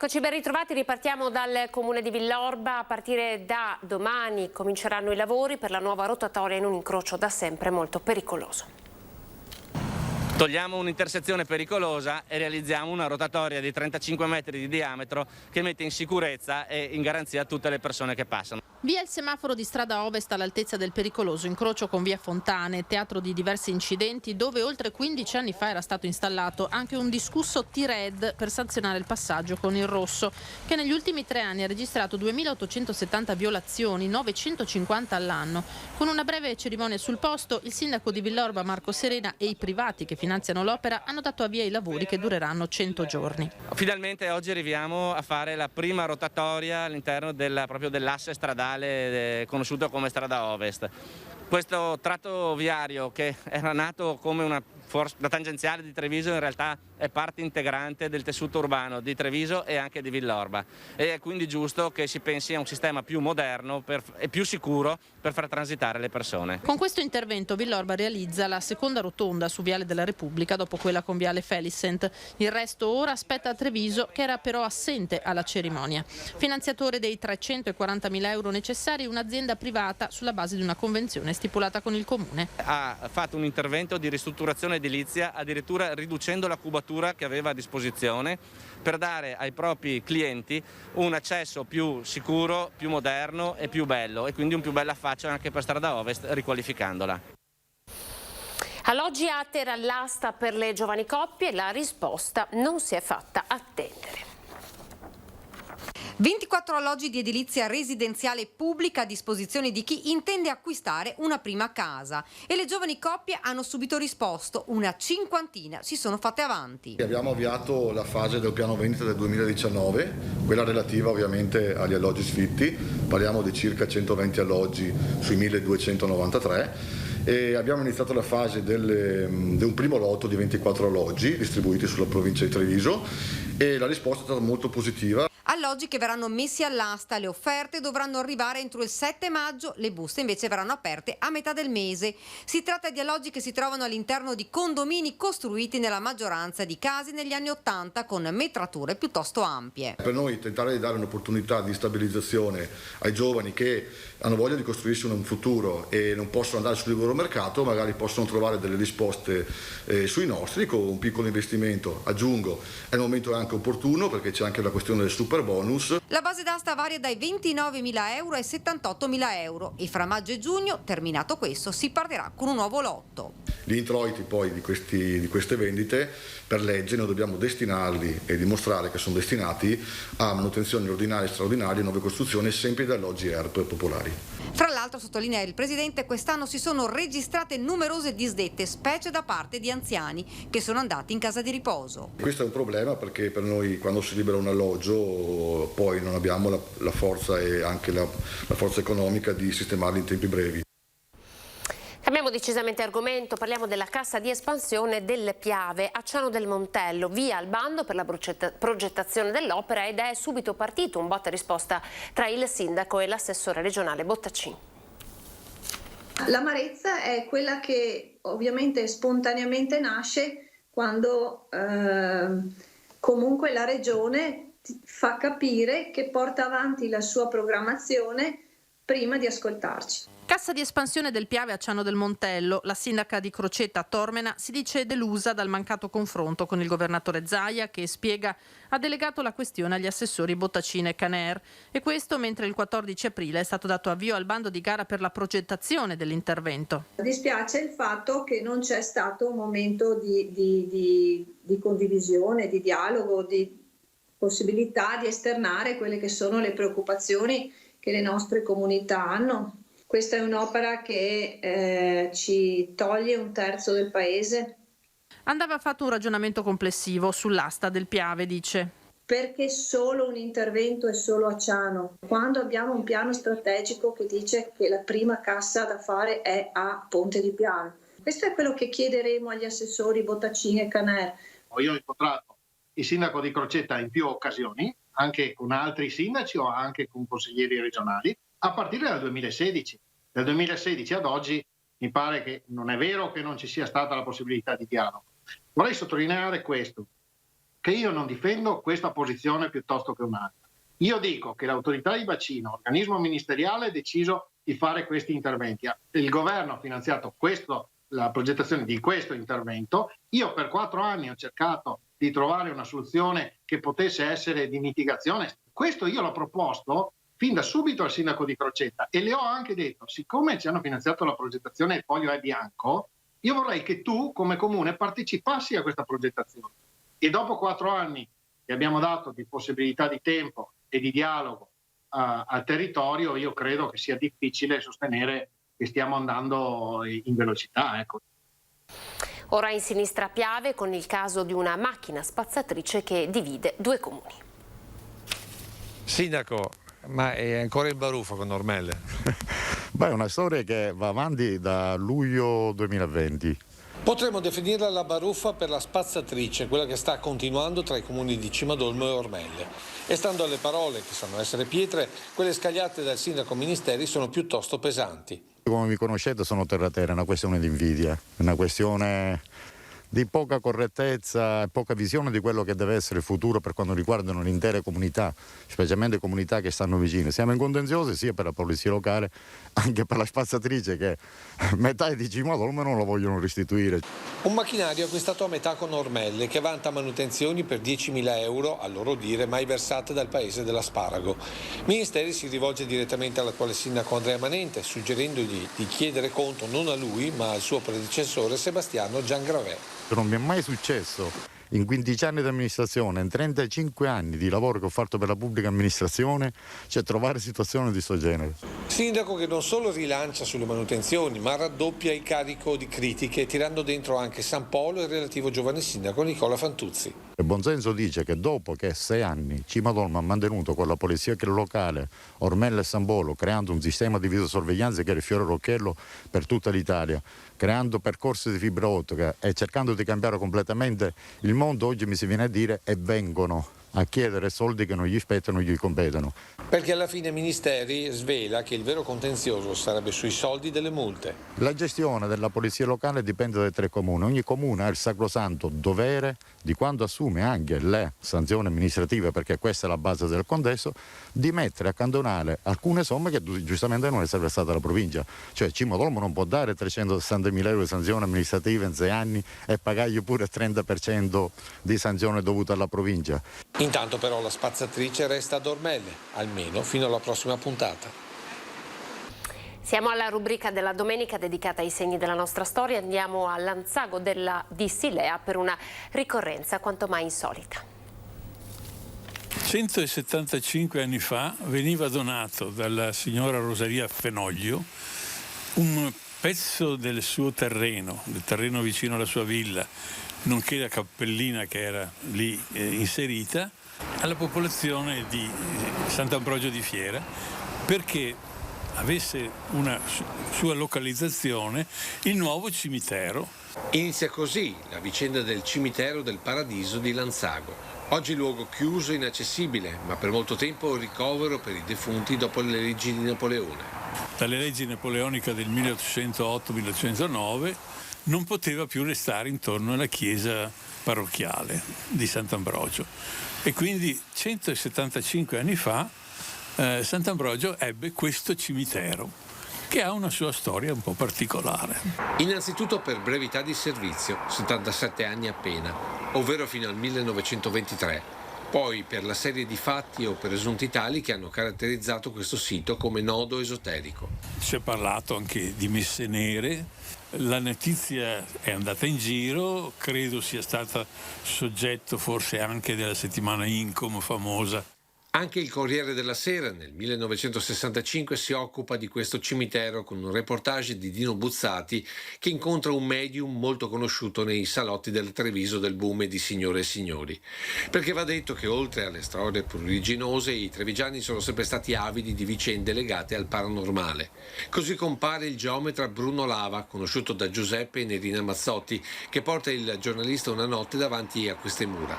Eccoci ben ritrovati, ripartiamo dal comune di Villorba. A partire da domani cominceranno i lavori per la nuova rotatoria in un incrocio da sempre molto pericoloso. Togliamo un'intersezione pericolosa e realizziamo una rotatoria di 35 metri di diametro che mette in sicurezza e in garanzia tutte le persone che passano. Via il semaforo di strada Ovest all'altezza del pericoloso incrocio con via Fontane, teatro di diversi incidenti dove oltre 15 anni fa era stato installato anche un discusso T-Red per sanzionare il passaggio con il rosso, che negli ultimi 3 anni ha registrato 2.870 violazioni, 950 all'anno. Con una breve cerimonia sul posto, il sindaco di Villorba Marco Serena e i privati che finanziano l'opera hanno dato avvio ai lavori che dureranno 100 giorni. Finalmente oggi arriviamo a fare la prima rotatoria all'interno proprio dell'asse stradale conosciuto come strada Ovest. Questo tratto viario, che era nato come una tangenziale di Treviso, in realtà è parte integrante del tessuto urbano di Treviso e anche di Villorba, e è quindi giusto che si pensi a un sistema più moderno e più sicuro per far transitare le persone. Con questo intervento Villorba realizza la seconda rotonda su Viale della Repubblica dopo quella con Viale Felicent. Il resto ora aspetta a Treviso, che era però assente alla cerimonia. Finanziatore dei 340.000 euro necessari, un'azienda privata sulla base di una convenzione stipulata con il comune. Ha fatto un intervento di ristrutturazione edilizia, addirittura riducendo la cubatura che aveva a disposizione, per dare ai propri clienti un accesso più sicuro, più moderno e più bello, e quindi un più bella faccia anche per strada Ovest, riqualificandola. Alloggi Ater all'asta per le giovani coppie, la risposta non si è fatta attendere. 24 alloggi di edilizia residenziale pubblica a disposizione di chi intende acquistare una prima casa, e le giovani coppie hanno subito risposto, una cinquantina si sono fatte avanti. Abbiamo avviato la fase del piano vendita del 2019, quella relativa ovviamente agli alloggi sfitti, parliamo di circa 120 alloggi sui 1293. E abbiamo iniziato la fase di un primo lotto di 24 alloggi distribuiti sulla provincia di Treviso, e la risposta è stata molto positiva. Alloggi che verranno messi all'asta, le offerte dovranno arrivare entro il 7 maggio, le buste invece verranno aperte a metà del mese. Si tratta di alloggi che si trovano all'interno di condomini costruiti nella maggioranza di casi negli anni 80 con metrature piuttosto ampie. Per noi tentare di dare un'opportunità di stabilizzazione ai giovani che hanno voglia di costruirsi un futuro e non possono andare sul libero mercato, magari possono trovare delle risposte sui nostri con un piccolo investimento. Aggiungo, è il momento anche opportuno perché c'è anche la questione del super bonus. La base d'asta varia dai 29.000 euro ai 78.000 euro e fra maggio e giugno, terminato questo, si partirà con un nuovo lotto. Gli introiti poi di queste vendite, per legge noi dobbiamo destinarli e dimostrare che sono destinati a manutenzioni ordinarie e straordinarie, nuove costruzioni, sempre da alloggi ERP popolari. Fra l'altro, sottolinea il Presidente, quest'anno si sono registrate numerose disdette, specie da parte di anziani che sono andati in casa di riposo. Questo è un problema perché per noi, quando si libera un alloggio, poi non abbiamo la forza e anche la forza economica di sistemarli in tempi brevi. Cambiamo decisamente argomento, parliamo della cassa di espansione del Piave a Ciano del Montello, via al bando per la progettazione dell'opera, ed è subito partito un botta e risposta tra il sindaco e l'assessore regionale Bottacin. L'amarezza è quella che ovviamente spontaneamente nasce quando comunque la regione fa capire che porta avanti la sua programmazione prima di ascoltarci. Cassa di espansione del Piave a Ciano del Montello. La sindaca di Crocetta Tormena si dice delusa dal mancato confronto con il governatore Zaia, che spiega ha delegato la questione agli assessori Bottacin e Caner, e questo mentre il 14 aprile è stato dato avvio al bando di gara per la progettazione dell'intervento. Dispiace il fatto che non c'è stato un momento di condivisione, di dialogo, di possibilità di esternare quelle che sono le preoccupazioni che le nostre comunità hanno. Questa è un'opera che ci toglie un terzo del paese. Andava fatto un ragionamento complessivo sull'asta del Piave, dice. Perché solo un intervento è solo a Ciano? Quando abbiamo un piano strategico che dice che la prima cassa da fare è a Ponte di Piave. Questo è quello che chiederemo agli assessori Bottacin e Caner. Io ho incontrato il sindaco di Crocetta in più occasioni, anche con altri sindaci o anche con consiglieri regionali, a partire dal 2016. Dal 2016 ad oggi mi pare che non è vero che non ci sia stata la possibilità di dialogo. Vorrei sottolineare questo, che io non difendo questa posizione piuttosto che un'altra. Io dico che l'autorità di bacino, organismo ministeriale, ha deciso di fare questi interventi. Il governo ha finanziato la progettazione di questo intervento. Io per 4 anni ho cercato di trovare una soluzione che potesse essere di mitigazione. Questo io l'ho proposto fin da subito al sindaco di Crocetta e le ho anche detto, siccome ci hanno finanziato la progettazione e il foglio è bianco, io vorrei che tu come comune partecipassi a questa progettazione. E dopo 4 anni che abbiamo dato di possibilità di tempo e di dialogo al territorio, io credo che sia difficile sostenere che stiamo andando in velocità. Ecco. Ora in sinistra Piave con il caso di una macchina spazzatrice che divide 2 comuni. Sindaco, ma è ancora il baruffa con Ormelle? Beh, è una storia che va avanti da luglio 2020. Potremmo definirla la baruffa per la spazzatrice, quella che sta continuando tra i comuni di Cimadolmo e Ormelle. E stando alle parole, che sanno essere pietre, quelle scagliate dal sindaco Ministeri sono piuttosto pesanti. Come mi conoscete sono terra-terra, è una questione di invidia, è una questione di poca correttezza e poca visione di quello che deve essere il futuro per quanto riguardano l'intera comunità, specialmente comunità che stanno vicine. Siamo in contenzioso sia per la polizia locale, anche per la spazzatrice che metà di Cimadolmo non la vogliono restituire. Un macchinario acquistato a metà con Ormelle che vanta manutenzioni per 10.000 euro, a loro dire mai versate dal paese dell'asparago. Ministeri si rivolge direttamente all'attuale sindaco Andrea Manente, suggerendogli di chiedere conto non a lui ma al suo predecessore Sebastiano Giangravé. Non mi è mai successo in 15 anni di amministrazione, in 35 anni di lavoro che ho fatto per la pubblica amministrazione, cioè trovare situazioni di questo genere. Sindaco che non solo rilancia sulle manutenzioni, ma raddoppia il carico di critiche, tirando dentro anche San Polo e il relativo giovane sindaco Nicola Fantuzzi. Il buonsenso dice che dopo che 6 anni Cimadolmo ha mantenuto con la polizia locale Ormelle e San Polo, creando un sistema di videosorveglianza che era il fiore all'occhiello per tutta l'Italia, creando percorsi di fibra ottica e cercando di cambiare completamente il mondo, oggi mi si viene a dire e vengono a chiedere soldi che non gli spettano, gli competono. Perché alla fine Ministeri svela che il vero contenzioso sarebbe sui soldi delle multe. La gestione della polizia locale dipende dai 3 comuni. Ogni comune ha il sacrosanto dovere di, quando assume anche le sanzioni amministrative, perché questa è la base del contesto, di mettere a accantonare alcune somme che giustamente non è sempre stata la provincia. Cioè Cimadolmo non può dare 360.000 euro di sanzioni amministrative in 6 anni e pagargli pure il 30% di sanzione dovuta alla provincia. Intanto però la spazzatrice resta ad Ormelle, almeno fino alla prossima puntata. Siamo alla rubrica della domenica dedicata ai segni della nostra storia. Andiamo a Lanzago di Silea per una ricorrenza quanto mai insolita. 175 anni fa veniva donato dalla signora Rosaria Fenoglio un pezzo del suo terreno, del terreno vicino alla sua villa, nonché la cappellina che era lì inserita, alla popolazione di Sant'Ambrogio di Fiera, perché avesse una sua localizzazione il nuovo cimitero. Inizia così la vicenda del cimitero del Paradiso di Lanzago. Oggi luogo chiuso e inaccessibile, ma per molto tempo ricovero per i defunti dopo le leggi di Napoleone. Dalle leggi napoleoniche del 1808-1809 non poteva più restare intorno alla chiesa parrocchiale di Sant'Ambrogio e quindi 175 anni fa Sant'Ambrogio ebbe questo cimitero che ha una sua storia un po' particolare. Innanzitutto per brevità di servizio, 77 anni appena, ovvero fino al 1923, poi per la serie di fatti o presunti tali che hanno caratterizzato questo sito come nodo esoterico. Si è parlato anche di messe nere. La notizia è andata in giro, credo sia stata soggetto forse anche della settimana Incom famosa. Anche il Corriere della Sera nel 1965 si occupa di questo cimitero con un reportage di Dino Buzzati che incontra un medium molto conosciuto nei salotti del Treviso del boom di Signore e Signori. Perché va detto che oltre alle storie pruriginose i trevigiani sono sempre stati avidi di vicende legate al paranormale. Così compare il geometra Bruno Lava, conosciuto da Giuseppe e Nerina Mazzotti, che porta il giornalista una notte davanti a queste mura.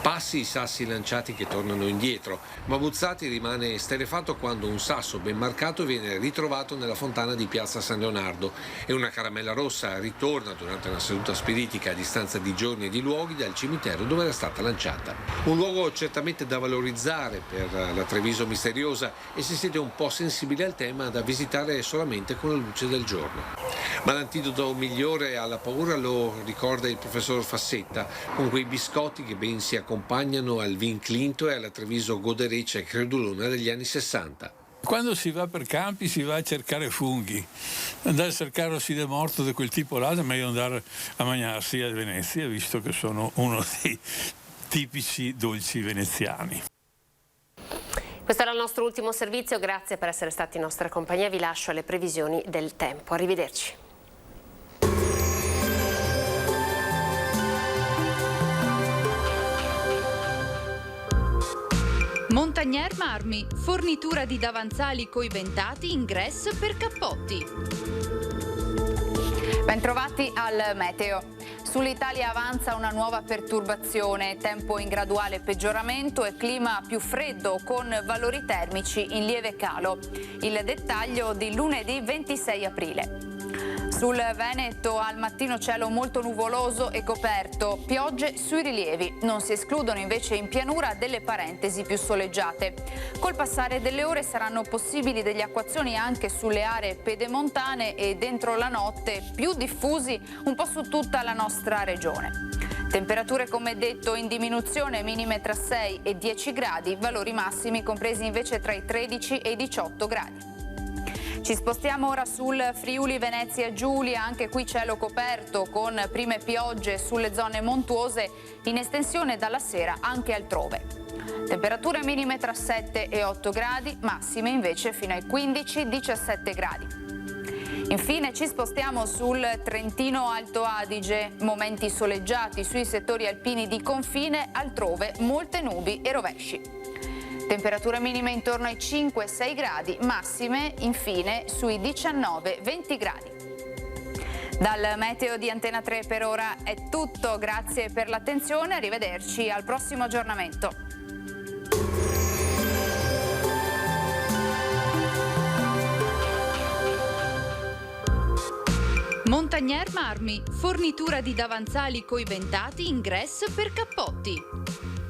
Passi i sassi lanciati che tornano indietro, ma Buzzati rimane esterrefatto quando un sasso ben marcato viene ritrovato nella fontana di Piazza San Leonardo e una caramella rossa ritorna durante una seduta spiritica a distanza di giorni e di luoghi dal cimitero dove era stata lanciata. Un luogo certamente da valorizzare per la Treviso misteriosa e se siete un po' sensibili al tema da visitare solamente con la luce del giorno. Ma l'antidoto migliore alla paura lo ricorda il professor Fassetta, con quei biscotti che ben si accompagnano al vin Clinto e alla Treviso godereccia e credulona degli anni 60. Quando si va per campi si va a cercare funghi, andare a cercare osside morto di quel tipo là è meglio andare a mangiarsi a Venezia, visto che sono uno dei tipici dolci veneziani. Questo era il nostro ultimo servizio, grazie per essere stati in nostra compagnia, vi lascio alle previsioni del tempo, arrivederci. Montagnier Marmi, fornitura di davanzali coibentati in grès per cappotti. Bentrovati al meteo. Sull'Italia avanza una nuova perturbazione, tempo in graduale peggioramento e clima più freddo con valori termici in lieve calo. Il dettaglio di lunedì 26 aprile. Sul Veneto al mattino cielo molto nuvoloso e coperto, piogge sui rilievi. Non si escludono invece in pianura delle parentesi più soleggiate. Col passare delle ore saranno possibili degli acquazzoni anche sulle aree pedemontane e dentro la notte più diffusi un po' su tutta la nostra regione. Temperature come detto in diminuzione, minime tra 6 e 10 gradi, valori massimi compresi invece tra i 13 e i 18 gradi. Ci spostiamo ora sul Friuli Venezia Giulia, anche qui cielo coperto con prime piogge sulle zone montuose in estensione dalla sera anche altrove. Temperature minime tra 7 e 8 gradi, massime invece fino ai 15-17 gradi. Infine ci spostiamo sul Trentino Alto Adige, momenti soleggiati sui settori alpini di confine, altrove molte nubi e rovesci. Temperature minime intorno ai 5-6 gradi, massime infine sui 19-20 gradi. Dal meteo di Antena 3 per ora è tutto, grazie per l'attenzione, arrivederci al prossimo aggiornamento. Montagnier Marmi, fornitura di davanzali coibentati in grès per cappotti.